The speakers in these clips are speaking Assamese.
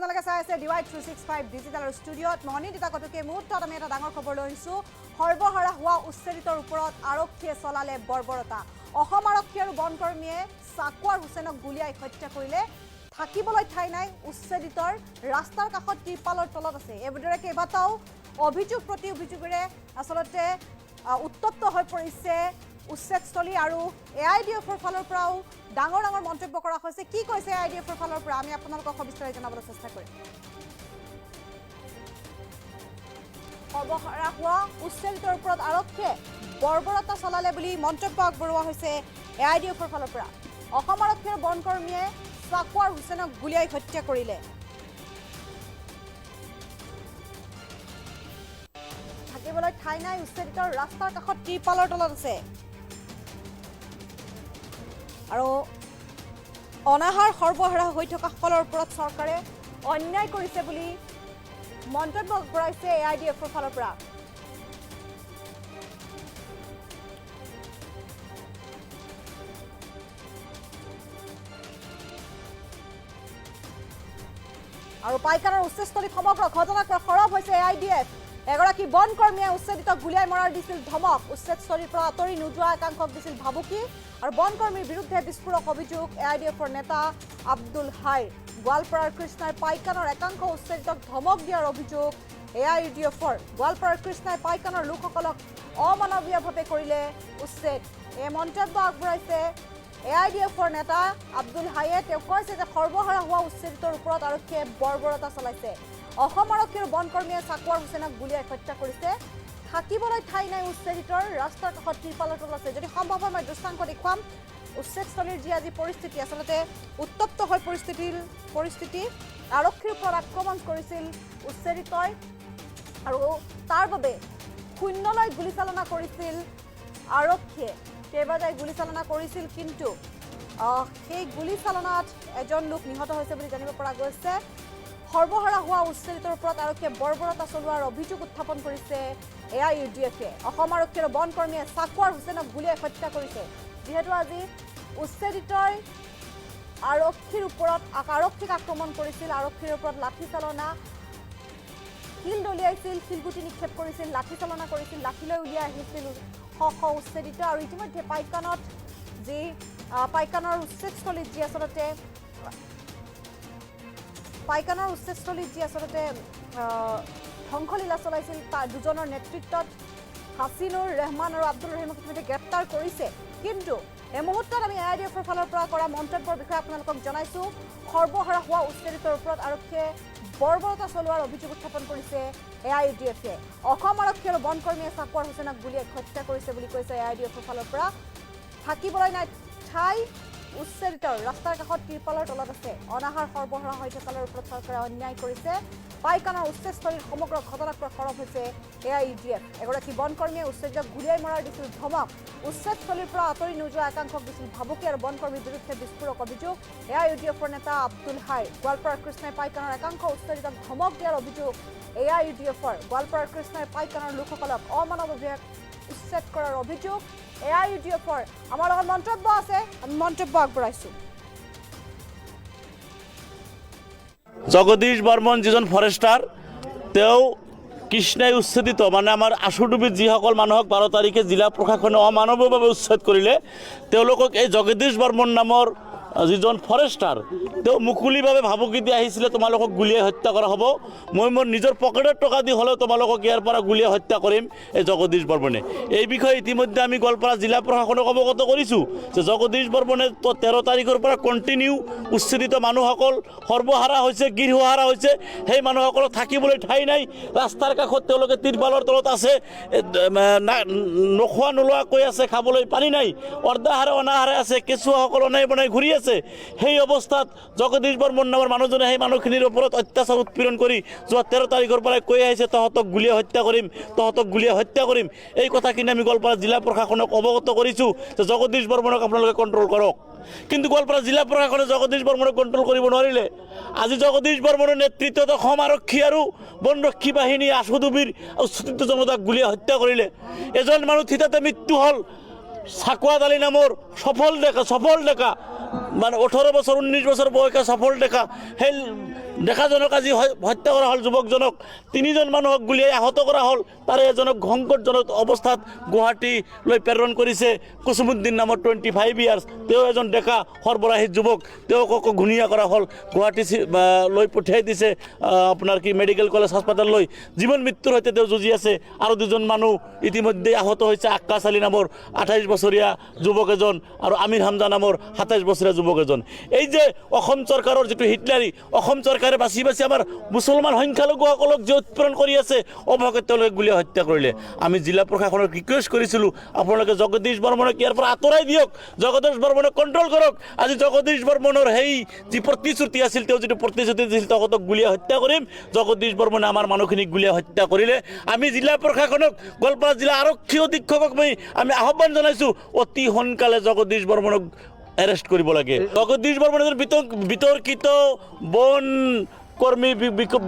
আপোনালোকে চাই আছে DY 365 ডিজিটেল ষ্টুডিঅ'ত মহনিদিতা কটকে মুহূৰ্তত আমি এটা ডাঙৰ খবৰ লৈ আহিছোঁ সৰ্বহাৰা হোৱা উচ্ছেদিতৰ ওপৰত আৰক্ষীয়ে চলালে বৰ্বৰতা অসম আৰক্ষী আৰু বনকৰ্মীয়ে সাকুৱাৰ হুছেইনক গুলিয়াই হত্যা কৰিলে থাকিবলৈ ঠাই নাই উচ্ছেদিতৰ ৰাস্তাৰ কাষত ত্ৰিপালৰ তলত আছে এইদৰে কেইবাটাও অভিযোগ প্ৰতি অভিযোগেৰে আসলতে উত্তপ্ত হৈ পৰিছে উচ্ছেদস্থলী আৰু AIDFৰ ফালৰ পৰাও ডাঙৰ ডাঙৰ মন্তব্য কৰা হৈছে কি কৈছে AIDFৰ ফালৰ পৰা আমি আপোনালোকক সবিস্তাৰে জনাবলৈ চেষ্টা কৰিম সৰ্বহাৰা হোৱা উচ্ছেদিতৰ ওপৰত আৰক্ষীয়ে বৰ্বৰতা চলালে বুলি মন্তব্য আগবঢ়োৱা হৈছে AIDFৰ ফালৰ পৰা অসম আৰক্ষী আৰু বনকৰ্মীয়ে সাকুৱাৰ হুছেইনক গুলিয়াই হত্যা কৰিলে থাকিবলৈ ঠাই নাই উচ্ছেদিতৰ ৰাস্তাৰ কাষত ত্ৰিপালৰ তলত আছে আৰু অনাহাৰ সৰ্বহাৰা হৈ থকা সকলৰ ওপৰত চৰকাৰে অন্যায় কৰিছে বুলি মন্তব্য কৰাইছে AIDFৰ ফালৰ পৰা আৰু পাইকানৰ উচ্ছেদস্থলীত সমগ্ৰ ঘটনাক্ৰম খৰব হৈছে AIDF এগৰাকী বনকৰ্মীয়ে উচ্ছেদিতক গুলিয়াই মৰাৰ দিছিল ধমক উচ্ছেদস্থলীৰ পৰা আঁতৰি নোযোৱা একাংশক দিছিল ভাবুকি আৰু বনকৰ্মীৰ বিৰুদ্ধে বিস্ফোৰক অভিযোগ AIDFৰ নেতা আব্দুল হাইৰ গোৱালপাৰাৰ কৃষ্ণাই পাইকানৰ একাংশ উচ্ছেদিতক ধমক দিয়াৰ অভিযোগ AIDFৰ গোৱালপাৰাৰ কৃষ্ণাই পাইকানৰ লোকসকলক অমানৱীয়ভাৱে কৰিলে উচ্ছেদ এই মন্তব্য আগবঢ়াইছে AIDFৰ নেতা আব্দুল হাইয়ে তেওঁ কৈছে যে সৰ্বহাৰা হোৱা উচ্ছেদিতৰ ওপৰত আৰক্ষীয়ে বৰ্বৰতা চলাইছে অসম আৰক্ষী আৰু বনকৰ্মীয়ে সাকুৱাৰ হুছেইনক গুলিয়াই হত্যা কৰিছে থাকিবলৈ ঠাই নাই উচ্ছেদিতৰ ৰাস্তাৰ কাষত ত্ৰিপালৰ তলত আছে যদি সম্ভৱ হয় মই দৃষ্টান্ত দেখুৱাম উচ্ছেদস্থলীৰ যি আজি পৰিস্থিতি আচলতে উত্তপ্ত হৈ পৰিস্থিতি আৰক্ষীৰ ওপৰত আক্ৰমণ কৰিছিল উচ্ছেদিতই আৰু তাৰ বাবে শূন্যলৈ গুলীচালনা কৰিছিল আৰক্ষীয়ে কেইবাটাই গুলীচালনা কৰিছিল কিন্তু সেই গুলীচালনাত এজন লোক নিহত হৈছে বুলি জানিব পৰা গৈছে সৰ্বহাৰা হোৱা উচ্ছেদিতৰ ওপৰত আৰক্ষীয়ে বৰ্বৰতা চলোৱাৰ অভিযোগ উত্থাপন কৰিছে AIDFে অসম আৰক্ষী আৰু বনকৰ্মীয়ে সাকুৱাৰ হুছেইনক গুলিয়াই হত্যা কৰিছে যিহেতু আজি উচ্ছেদিতই আৰক্ষীক আক্ৰমণ কৰিছিল আৰক্ষীৰ ওপৰত লাঠি চালনা শিল দলিয়াইছিল শিলগুটি নিক্ষেপ কৰিছিল লাঠি চালনা কৰিছিল লাঠিলৈ উলিয়াই আহিছিল শ উচ্ছেদিত আৰু ইতিমধ্যে পাইকানৰ উচ্ছেদস্থলীত যি আচলতে ধ্বংসলীলা চলাইছিল তাৰ দুজনৰ নেতৃত্বত হাছিনুৰ ৰহমান আৰু আব্দুল ৰহিমক ইতিমধ্যে গ্ৰেপ্তাৰ কৰিছে কিন্তু এই মুহূৰ্তত আমি AIDFৰ ফালৰ পৰা কৰা মন্তব্যৰ বিষয়ে আপোনালোকক জনাইছোঁ সৰ্বহাৰা হোৱা উচ্ছেদিতৰ ওপৰত আৰক্ষীয়ে বৰ্বৰতা চলোৱাৰ অভিযোগ উত্থাপন কৰিছে AIDFে অসম আৰক্ষী আৰু বনকৰ্মীয়ে সাকুৱাৰ হুছেইনক গুলিয়াই হত্যা কৰিছে বুলি কৈছে AIDFৰ ফালৰ পৰা থাকিবলৈ নাই ঠাই উচ্ছেদিতৰ ৰাস্তাৰ কাষত ত্ৰিপালৰ তলত আছে অনাহাৰ সৰ্বহাৰা হৈ থকাৰ ওপৰত চৰকাৰে অন্যায় কৰিছে পাইকানৰ উচ্ছেদস্থলীৰ সমগ্ৰ ঘটনাক্ৰম খৰব হৈছে AIDF এগৰাকী বনকৰ্মীয়ে উচ্ছেদিতক গুলিয়াই মৰাৰ দিছিল ধমক উচ্ছেদস্থলীৰ পৰা আঁতৰি নোযোৱা একাংশক দিছিল ভাবুকি আৰু বনকৰ্মীৰ বিৰুদ্ধে বিস্ফোৰক অভিযোগ AIDFৰ নেতা আব্দুল হাইৰ গোৱালপাৰাৰ কৃষ্ণাই পাইকানৰ একাংশ উচ্ছেদিতক ধমক দিয়াৰ অভিযোগ AIDFৰ গোৱালপাৰাৰ কৃষ্ণাই পাইকানৰ লোকসকলক অমানৱীয় উচ্ছেদ কৰাৰ অভিযোগ AIDFৰ আমাৰ লগত মন্তব্য আছে আমি মন্তব্য আগবঢ়াইছোঁ জগদীশ বৰ্মন যিজন ফৰেষ্টাৰ তেওঁ কৃষ্ণাই উচ্ছেদিত মানে আমাৰ আশুডুবিত যিসকল মানুহক 12 তাৰিখে জিলা প্ৰশাসনে অমানৱীয়ভাৱে উচ্ছেদ কৰিলে তেওঁলোকক এই জগদীশ বৰ্মন নামৰ যিজন ফৰেষ্টাৰ তেওঁ মুকলিভাৱে ভাবুকি দি আহিছিলে তোমালোকক গুলিয়াই হত্যা কৰা হ'ব মই মোৰ নিজৰ পকেটৰ টকা দি হ'লেও তোমালোকক ইয়াৰ পৰা গুলিয়াই হত্যা কৰিম এই জগদীশ বৰ্মনে এই বিষয়ে ইতিমধ্যে আমি গোৱালপাৰা জিলা প্ৰশাসনক অৱগত কৰিছোঁ যে জগদীশ বৰ্মনে 13 তাৰিখৰ পৰা কণ্টিনিউ উচ্ছেদিত মানুহসকল সৰ্বহাৰা হৈছে গৃহহাৰা হৈছে সেই মানুহসকলক থাকিবলৈ ঠাই নাই ৰাস্তাৰ কাষত তেওঁলোকে ত্ৰিপালৰ তলত আছে নোখোৱা নোলোৱাকৈ আছে খাবলৈ পানী নাই অৰ্ধাহাৰে অনাহাৰে আছে কেঁচুৱাসকল অনাই বনাই ঘূৰি আছে সেই অৱস্থাত জগদীশ বৰ্মন নামৰ মানুহজনে সেই মানুহখিনিৰ ওপৰত অত্যাচাৰ উৎপীড়ন কৰি যোৱা 13 তাৰিখৰ পৰাই কৈ আহিছে তহঁতক গুলিয়াই হত্যা কৰিম এই কথাখিনি আমি গোৱালপাৰা জিলা প্ৰশাসনক অৱগত কৰিছোঁ যে জগদীশ বৰ্মনক আপোনালোকে কণ্ট্ৰল কৰক কিন্তু গোৱালপাৰা জিলা প্ৰশাসনে জগদীশ বৰ্মনক কণ্ট্ৰল কৰিব নোৱাৰিলে আজি জগদীশ বৰ্মনৰ নেতৃত্বত অসম আৰক্ষী আৰু বনৰক্ষী বাহিনী আশুডুবিৰ উচ্ছেদিত জনতাক গুলিয়াই হত্যা কৰিলে এজন মানুহ থিতাতে মৃত্যু হ'ল সাকুয়াত আলী নামৰ সফল ডেকা মানে 18 বছৰ 19 বছৰ বয়সৰ সফল ডেকা সেই ডেকাজনক আজি হত্যা কৰা হ'ল যুৱকজনক 3জন মানুহক গুলিয়াই আহত কৰা হ'ল তাৰে এজনক সংকটজনক অৱস্থাত গুৱাহাটীলৈ প্ৰেৰণ কৰিছে কুসুমুদ্দিন নামৰ 25 ইয়াৰ্ছ তেওঁ এজন ডেকা সৰবৰাহী যুৱক তেওঁক ঘূণীয়া কৰা হ'ল গুৱাহাটী লৈ পঠিয়াই দিছে আপোনাৰ কি মেডিকেল কলেজ হাস্পাতাললৈ জীৱন মৃত্যুৰ সৈতে তেওঁ যুঁজি আছে আৰু দুজন মানুহ ইতিমধ্যে আহত হৈছে আক্কাছ আলী নামৰ 28 বছৰীয়া যুৱক এজন আৰু আমিৰ হামজা নামৰ 27 বছৰীয়া যুৱক এজন এই যে অসম চৰকাৰৰ যেটো হিটলাৰী অসম চৰকাৰে বাছি আমাৰ মুছলমান সংখ্যালঘুসকলক যে উৎপীড়ন কৰি আছে অভাৱত তেওঁলোকে গুলীয়া হত্যা কৰিলে আমি জিলা প্ৰশাসনক ৰিকুৱেষ্ট কৰিছিলোঁ আপোনালোকে জগদীশ বৰ্মনক ইয়াৰ পৰা আঁতৰাই দিয়ক জগদীশ বৰ্মনক কণ্ট্ৰল কৰক আজি জগদীশ বৰ্মনৰ সেই যি প্ৰতিশ্ৰুতি আছিল তেওঁ যিটো প্ৰতিশ্ৰুতি দিছিল তেখেতক গুলীয়া হত্যা কৰিম জগদীশ বৰ্মনে আমাৰ মানুহখিনিক গুলীয়া হত্যা কৰিলে আমি জিলা প্ৰশাসনক গোৱালপাৰা জিলা আৰক্ষী অধীক্ষকক আমি আহ্বান জনাইছোঁ অতি সোনকালে জগদীশ বৰ্মনক এৰেষ্ট কৰিব লাগে জগদীশ বৰ্মন এজন বিতৰ্কিত বন কৰ্মী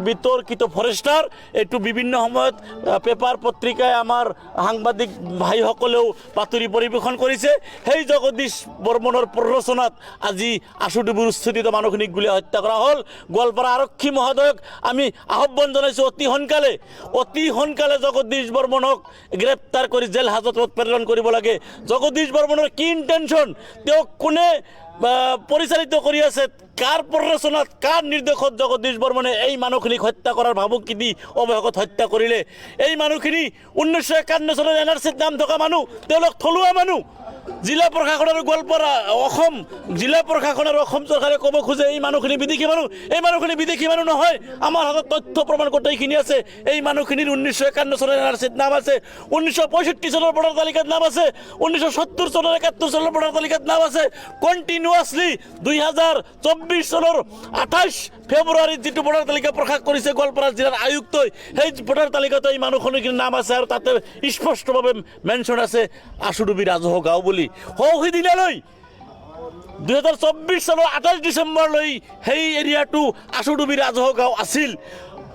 বিতৰ্কিত ফৰেষ্টাৰ এইটো বিভিন্ন সময়ত পেপাৰ পত্ৰিকায় আমাৰ সাংবাদিক ভাইসকলেও বাতৰি পৰিৱেশন কৰিছে সেই জগদীশ বৰ্মনৰ প্ৰৰোচনাত আজি আশুডুবিৰ স্থিত মানুহখিনিক গুলীয়া হত্যা কৰা হ'ল গোৱালপাৰা আৰক্ষী মহোদয়ক আমি আহ্বান জনাইছোঁ অতি সোনকালে জগদীশ বৰ্মনক গ্ৰেপ্তাৰ কৰি জেল হাজতত প্ৰেৰণ কৰিব লাগে জগদীশ বৰ্মনৰ কি ইণ্টেনশ্যন তেওঁক কোনে পৰিচালিত কৰি আছে কাৰ প্ৰৰোচনাত কাৰ নিৰ্দেশত জগদীশ বৰ্মনে এই মানুহখিনিক হত্যা কৰাৰ ভাবুকি দি অৱশেষত হত্যা কৰিলে এই মানুহখিনি 1951 চনৰ NRCত নাম থকা মানুহ তেওঁলোক থলুৱা মানুহ জিলা প্ৰশাসন আৰু গোৱালপাৰা অসম জিলা প্ৰশাসন আৰু অসম চৰকাৰে ক'ব খোজে এই মানুহখিনি বিদেশী মানুহ নহয় আমাৰ হাতত তথ্য প্ৰমাণ গোটেইখিনি আছে এই মানুহখিনিৰ 1951 চনৰ NRCত নাম আছে 1965 চনৰ ভোটাৰ তালিকাত নাম আছে 1970 চনৰ 71 চনৰ ভোটাৰ তালিকাত নাম আছে কণ্টিনিউৱাছলি 2024 চনৰ 28 ফেব্ৰুৱাৰীত যিটো ভোটাৰ তালিকা প্ৰকাশ কৰিছে গোৱালপাৰা জিলাৰ আয়ুক্তই সেই ভোটাৰ তালিকাত এই মানুহখিনিৰ নাম আছে আৰু তাতে স্পষ্টভাৱে মেনশ্যন আছে আশুডুবি ৰাজহ গাঁও বুলি সৌদিনালৈ 2024 চনৰ 28 ডিচেম্বৰলৈ সেই এৰিয়াটো আশুডুবি ৰাজহ গাঁও আছিল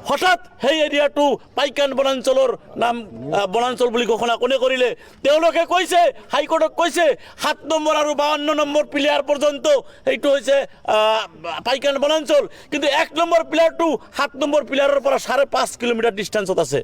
হঠাৎ সেই এৰিয়াটো পাইকান বনাঞ্চলৰ নাম বনাঞ্চল বুলি ঘোষণা কোনে কৰিলে তেওঁলোকে কৈছে হাইকোৰ্টক কৈছে 7 নম্বৰ আৰু 52 নম্বৰ পিলাৰ পৰ্যন্ত এইটো হৈছে পাইকান বনাঞ্চল কিন্তু 1 নম্বৰ পিলাৰটো 7 নম্বৰ পিলাৰৰ পৰা 5.5 কিলোমিটাৰ ডিষ্টেন্সত আছে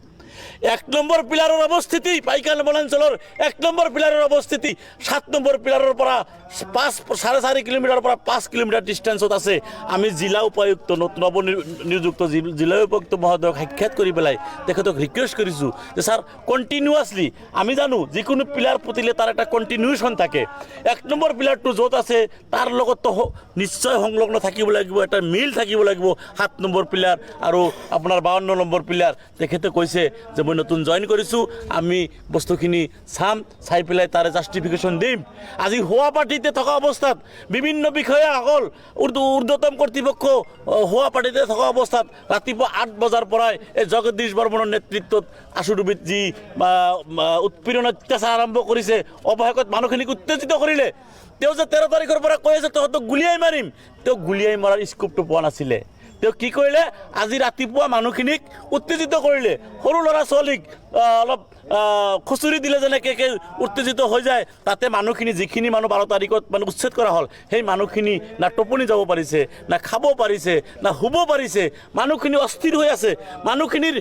1 নম্বৰ পিলাৰৰ অৱস্থিতি পাইকান বনাঞ্চলৰ 1 নম্বৰ পিলাৰৰ অৱস্থিতি 7 নম্বৰ পিলাৰৰ পৰা 4.5 কিলোমিটাৰৰ পৰা 5 কিলোমিটাৰ ডিষ্টেন্সত আছে আমি জিলা উপায়ুক্ত নৱনিযুক্ত জিলা উপায়ুক্ত মহোদয়ক সাক্ষাৎ কৰি পেলাই তেখেতক ৰিকুৱেষ্ট কৰিছোঁ যে ছাৰ কণ্টিনিউৱাছলি আমি জানো যিকোনো পিলাৰ পুতিলে তাৰ এটা কণ্টিনিউশ্যন থাকে 1 নম্বৰ পিলাৰটো য'ত আছে তাৰ লগত নিশ্চয় সংলগ্ন থাকিব লাগিব এটা মিল থাকিব লাগিব 7 নম্বৰ পিলাৰ আৰু আপোনাৰ 52 নম্বৰ পিলাৰ তেখেতে কৈছে যে মই নতুন জইন কৰিছোঁ আমি বস্তুখিনি চাই পেলাই তাৰে জাষ্টিফিকেশ্যন দিম আজি হোৱা পাৰ্টিতে থকা অৱস্থাত বিভিন্ন বিষয়াসকল ঊৰ্ধ্বতম কৰ্তৃপক্ষ হোৱা পাৰ্টিতে থকা অৱস্থাত ৰাতিপুৱা 8 বজাৰ পৰাই এই জগদীশ বৰ্মনৰ নেতৃত্বত আশুডুবিত যি উৎপীড়ন অত্যাচাৰ আৰম্ভ কৰিছে অৱশেষত মানুহখিনিক উত্তেজিত কৰিলে তেওঁ যে 13 তাৰিখৰ পৰা কৈ আছে তহঁতক গুলিয়াই মাৰিম তেওঁ গুলিয়াই মৰাৰ স্কোপটো পোৱা নাছিলে তেওঁ কি কৰিলে আজি ৰাতিপুৱা মানুহখিনিক উত্তেজিত কৰিলে সৰু ল'ৰা ছোৱালীক অলপ খুচুৰি দিলে যেনেকৈ উত্তেজিত হৈ যায় তাতে মানুহখিনি যিখিনি মানুহ 12 তাৰিখত মানে উচ্ছেদ কৰা হ'ল সেই মানুহখিনি না টোপনি যাব পাৰিছে না খাব পাৰিছে না শুব পাৰিছে মানুহখিনি অস্থিৰ হৈ আছে মানুহখিনিৰ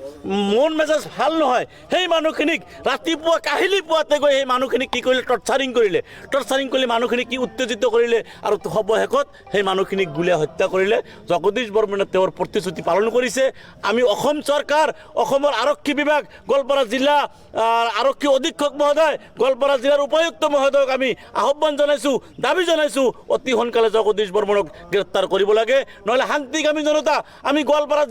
মন মেজাজ ভাল নহয় সেই মানুহখিনিক ৰাতিপুৱা কাহিলি পুৱাতে গৈ সেই মানুহখিনিক কি কৰিলে টৰ্চাৰিং কৰিলে মানুহখিনিক কি উত্তেজিত কৰিলে আৰু অৱশেষত সেই মানুহখিনিক গুলীয়া হত্যা কৰিলে জগদীশ বৰ্মনে তেওঁৰ প্ৰতিশ্ৰুতি পালন কৰিছে আমি অসম চৰকাৰ অসমৰ আৰক্ষী বিভাগ গোৱালপাৰা জিলা আৰক্ষী অধীক্ষক মহোদয় গোৱালপাৰা জিলাৰ উপায়ুক্ত মহোদয়ক আমি আহ্বান জনাইছোঁ দাবী জনাইছোঁ অতি সোনকালে জগদীশ বৰ্মনক গ্ৰেপ্তাৰ কৰিব লাগে নহ'লে শান্তিকামী জনতা আমি গোৱালপাৰা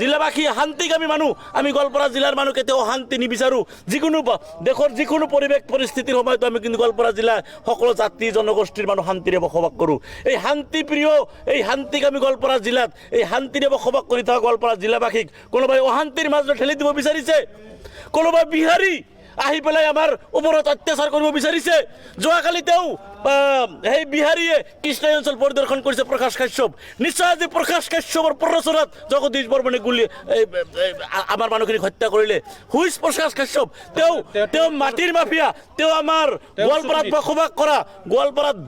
জিলাবাসী শান্তিকামী মানুহ আমি গোৱালপাৰা জিলাৰ মানুহ কেতিয়াও শান্তি নিবিচাৰোঁ যিকোনো দেশৰ যিকোনো পৰিৱেশ পৰিস্থিতিৰ সময়তো আমি কিন্তু গোৱালপাৰা জিলাৰ সকলো জাতি জনগোষ্ঠীৰ মানুহ শান্তিৰে বসবাস কৰোঁ এই শান্তিপ্ৰিয় এই শান্তিকামী গোৱালপাৰা জিলাত এই শান্তিৰে বসবাস কৰি থকা গোৱালপাৰা জিলাবাসীক কোনোবাই অশান্তিৰ মাজত ঠেলি দিব বিচাৰিছে কোনোবা বিহাৰী আহি পেলাই আমাৰ ওপৰত অত্যাচাৰ কৰিব বিচাৰিছে। যোৱাকালি তেওঁ সেই বিহাৰীয়ে কৃষ্ণাই অঞ্চল পৰিদৰ্শন কৰিছে প্ৰকাশ কাশ্যপ। নিশ্চয় আজি প্ৰকাশ কাশ্যপৰ প্ৰৰোচনাত জগদীশ বৰ্মনে আমাৰ মানুহখিনিক হত্যা কৰিলে। হুইজ প্ৰকাশ কাশ্যপ? তেওঁ মাটিৰ মাফিয়া। তেওঁ আমাৰ গোৱালপাৰাত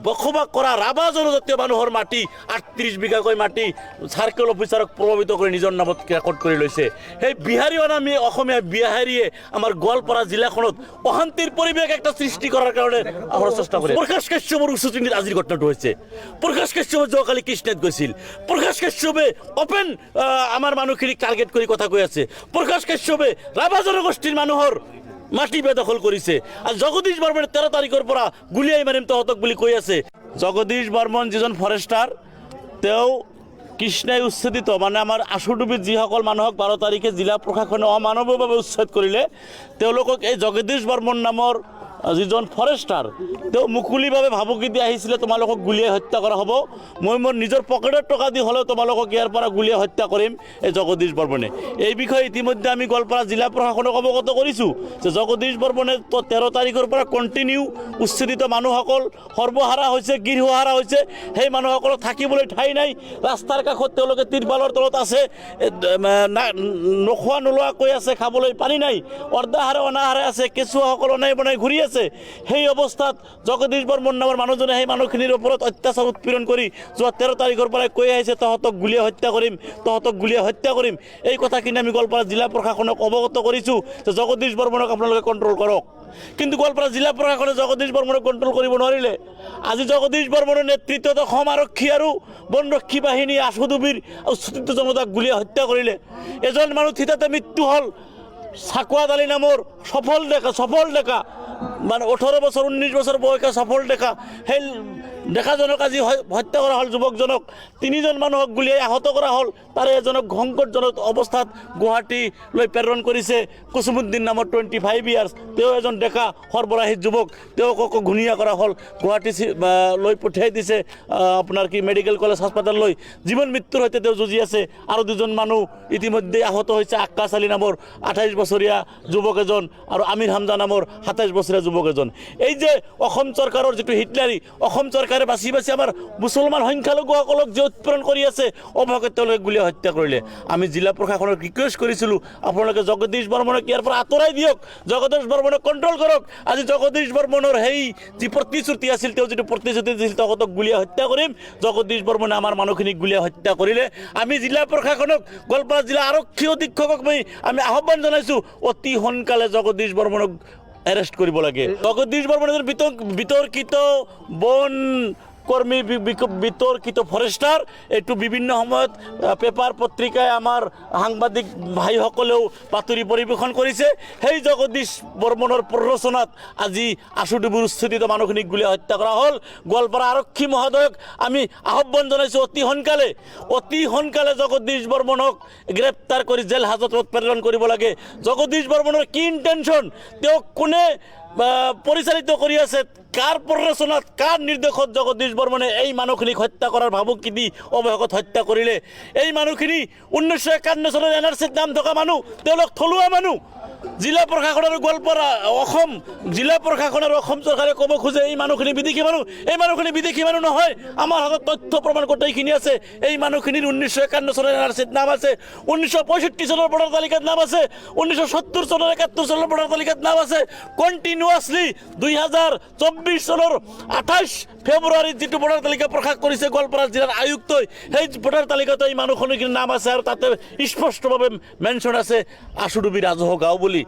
বসবাস কৰা ৰাভা জনজাতীয় মানুহৰ মাটি 38 বিঘাকৈ মাটি চাৰ্কেল অফিচাৰক প্ৰভাৱিত কৰি নিজৰ নামত ৰেকৰ্ড কৰি লৈছে। সেই বিহাৰী অনামী অসমীয়া বিহাৰীয়ে আমাৰ গোৱালপাৰা জিলাখনত অশান্তিৰ পৰিৱেশ একটা সৃষ্টি কৰাৰ কাৰণে চেষ্টা কৰে। প্ৰকাশ কাশ্যপৰ উচ্চতিনিত আজিৰ ঘটনাটো হৈছে। প্ৰকাশ কাশ্যপে যোৱাকালি কৃষ্ণাত গৈছিল। প্ৰকাশ কাশ্যপে অপেন আমাৰ মানুহখিনিক টাৰ্গেট কৰি কথা কৈ আছে। প্ৰকাশ কাশ্যপে ৰাভা জনগোষ্ঠীৰ মানুহৰ মাটি বেদখল কৰিছে। আৰু জগদীশ বৰ্মনে 13 তাৰিখৰ পৰা গুলিয়াই মাৰিম তহঁতক বুলি কৈ আছে। জগদীশ বৰ্মন যিজন ফৰেষ্টাৰ, তেওঁ কৃষ্ণাই উচ্ছেদিত মানে আমাৰ আশুডুবিত যিসকল মানুহক 12 তাৰিখে জিলা প্ৰশাসনে অমানৱীয়ভাৱে উচ্ছেদ কৰিলে, তেওঁলোকক এই জগদীশ বৰ্মন নামৰ যিজন ফৰেষ্টাৰ, তেওঁ মুকলিভাৱে ভাবুকি দি আহিছিলে তোমালোকক গুলিয়াই হত্যা কৰা হ'ব। মই মোৰ নিজৰ পকেটৰ টকা দি হ'লেও তোমালোকক ইয়াৰ পৰা গুলিয়াই হত্যা কৰিম এই জগদীশ বৰ্মনে। এই বিষয়ে ইতিমধ্যে আমি গোৱালপাৰা জিলা প্ৰশাসনক অৱগত কৰিছোঁ যে জগদীশ বৰ্মনে 13 তাৰিখৰ পৰা কণ্টিনিউ উচ্ছেদিত মানুহসকল সৰ্বহাৰা হৈছে, গৃহহাৰা হৈছে। সেই মানুহসকলক থাকিবলৈ ঠাই নাই। ৰাস্তাৰ কাষত তেওঁলোকে তিৰপালৰ তলত আছে, নোখোৱা নোলোৱাকৈ আছে, খাবলৈ পানী নাই, অৰ্ধাহাৰে অনাহাৰে আছে, কেঁচুৱাসকল অনাই বনাই ঘূৰি আছে। সেই অৱস্থাত জগদীশ বৰ্মন নামৰ মানুহজনে সেই মানুহখিনিৰ ওপৰত অত্যাচাৰ উৎপীড়ন কৰি যোৱা 13 তাৰিখৰ পৰাই কৈ আহিছে তহঁতক গুলিয়াই হত্যা কৰিম, তহঁতক গুলিয়াই হত্যা কৰিম। এই কথাখিনি আমি গোৱালপাৰা জিলা প্ৰশাসনক অৱগত কৰিছোঁ যে জগদীশ বৰ্মনক আপোনালোকে কণ্ট্ৰল কৰক। কিন্তু গোৱালপাৰা জিলা প্ৰশাসনে জগদীশ বৰ্মনক কণ্ট্ৰল কৰিব নোৱাৰিলে। আজি জগদীশ বৰ্মনৰ নেতৃত্বত অসম আৰক্ষী আৰু বনৰক্ষী বাহিনী আশুডুবিৰ উচ্ছেদিত জনতাক গুলিয়াই হত্যা কৰিলে। এজন মানুহ থিতাতে মৃত্যু হ'ল। চাকুৱাত আলী নামৰ সফল ডেকা মানে 18 বছৰ 19 বছৰ বয়সীয়া সফল ডেকা, সেই ডেকাজনক আজি হত্যা কৰা হ'ল। যুৱকজনক 3জন মানুহক গুলিয়াই আহত কৰা হ'ল। তাৰে এজনক সংকটজনক অৱস্থাত গুৱাহাটীলৈ প্ৰেৰণ কৰিছে কুছুমুদ্দিন নামৰ 25 ইয়াৰ্ছ। তেওঁ এজন ডেকা সৰবৰাহী যুৱক, তেওঁক ঘূণীয়া কৰা হ'ল, গুৱাহাটী লৈ পঠিয়াই দিছে আপোনাৰ মেডিকেল কলেজ হাস্পাতাললৈ। জীৱন মৃত্যুৰ সৈতে তেওঁ যুঁজি আছে। আৰু 2জন মানুহ ইতিমধ্যে আহত হৈছে। আক্কাছ আলী নামৰ 28 বছৰীয়া যুৱক এজন আৰু আমিৰ হামজা নামৰ 27 বছৰীয়া যুৱক এজন। এই যে অসম চৰকাৰৰ যিটো হিটলাৰী, অসম চৰকাৰে বাছি বাছি আমাৰ মুছলমান সংখ্যালঘুসকলক যে উৎপীড়ন কৰি আছে, অৱশেষত তেওঁলোকে গুলিয়াই হত্যা কৰিলে। আমি জিলা প্ৰশাসনক ৰিকুৱেষ্ট কৰিছিলোঁ আপোনালোকে জগদীশ বৰ্মনক ইয়াৰ পৰা আঁতৰাই দিয়ক, জগদীশ বৰ্মনক কণ্ট্ৰল কৰক। আজি জগদীশ বৰ্মনৰ সেই যি প্ৰতিশ্ৰুতি আছিল, তেওঁ যিটো প্ৰতিশ্ৰুতি দিছিল তহঁতক গুলিয়াই হত্যা কৰিম, জগদীশ বৰ্মনে আমাৰ মানুহখিনিক গুলিয়াই হত্যা কৰিলে। আমি জিলা প্ৰশাসনক, গোৱালপাৰা জিলা আৰক্ষী অধীক্ষকক আমি আহ্বান জনাইছোঁ অতি সোনকালে জগদীশ বৰ্মনক এৰেষ্ট কৰিব লাগে। জগদীশ বৰ্মন এজন বিতৰ্কিত বন কৰ্মী, বিতৰ্কিত ফৰেষ্টাৰ। এইটো বিভিন্ন সময়ত পেপাৰ পত্ৰিকাই আমাৰ সাংবাদিক ভাইসকলেও বাতৰি পৰিৱেশন কৰিছে। সেই জগদীশ বৰ্মনৰ প্ৰৰোচনাত আজি আশুডুবিৰ উচ্ছেদিত মানুহখিনিক গুলিয়াই হত্যা কৰা হ'ল। গোৱালপাৰা আৰক্ষী মহোদয়ক আমি আহ্বান জনাইছোঁ অতি সোনকালে জগদীশ বৰ্মনক গ্ৰেপ্তাৰ কৰি জেল হাজতত প্ৰেৰণ কৰিব লাগে। জগদীশ বৰ্মনৰ কি ইণ্টেনশ্যন, তেওঁক কোনে পৰিচালিত কৰি আছে, কাৰ প্ৰৰোচনাত, কাৰ নিৰ্দেশত জগদীশ বৰ্মনে এই মানুহখিনিক হত্যা কৰাৰ ভাবুকি দি অৱশেষত হত্যা কৰিলে। এই মানুহখিনি 1951 চনৰ NRCত নাম থকা মানুহ, তেওঁলোক থলুৱা মানুহ। জিলা প্ৰশাসন আৰু গোৱালপাৰা অসম জিলা প্ৰশাসন আৰু অসম চৰকাৰে ক'ব খোজে এই মানুহখিনি বিদেশী মানুহ। এই মানুহখিনি বিদেশী মানুহ নহয়। আমাৰ হাতত তথ্য প্ৰমাণ গোটেইখিনি আছে। এই মানুহখিনিৰ 1951 চনৰ NRCত নাম আছে, 1965 চনৰ ভোটাৰ তালিকাত নাম আছে, 1970 চনৰ 71 চনৰ ভোটাৰ তালিকাত নাম আছে। কণ্টিনিউৱাছলি 2024 চনৰ 28 ফেব্ৰুৱাৰীত যিটো ভোটাৰ তালিকা প্ৰকাশ কৰিছে গোৱালপাৰা জিলাৰ আয়ুক্তই, সেই ভোটাৰ তালিকাত এই মানুহখিনিৰ নাম আছে আৰু তাতে স্পষ্টভাৱে মেনশ্যন আছে আশুডুবি ৰাজহুৱা গাঁও বুলি।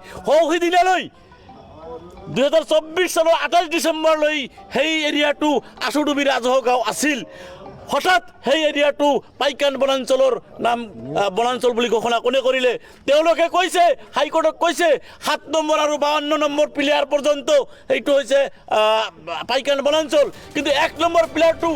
সিদিনালৈ 2024 চনৰ 28 ডিচেম্বৰলৈ সেই এৰিয়াটো আশুডুবি ৰাজহুৱা গাঁও আছিল। হঠাৎ সেই এৰিয়াটো পাইকান বনাঞ্চলৰ নাম বনাঞ্চল বুলি ঘোষণা কোনে কৰিলে? তেওঁলোকে কৈছে, হাইকোৰ্টক কৈছে 7 নম্বৰ আৰু 52 নম্বৰ পিলাৰ পৰ্যন্ত এইটো হৈছে পাইকান বনাঞ্চল, কিন্তু 1 নম্বৰ পিলাৰটো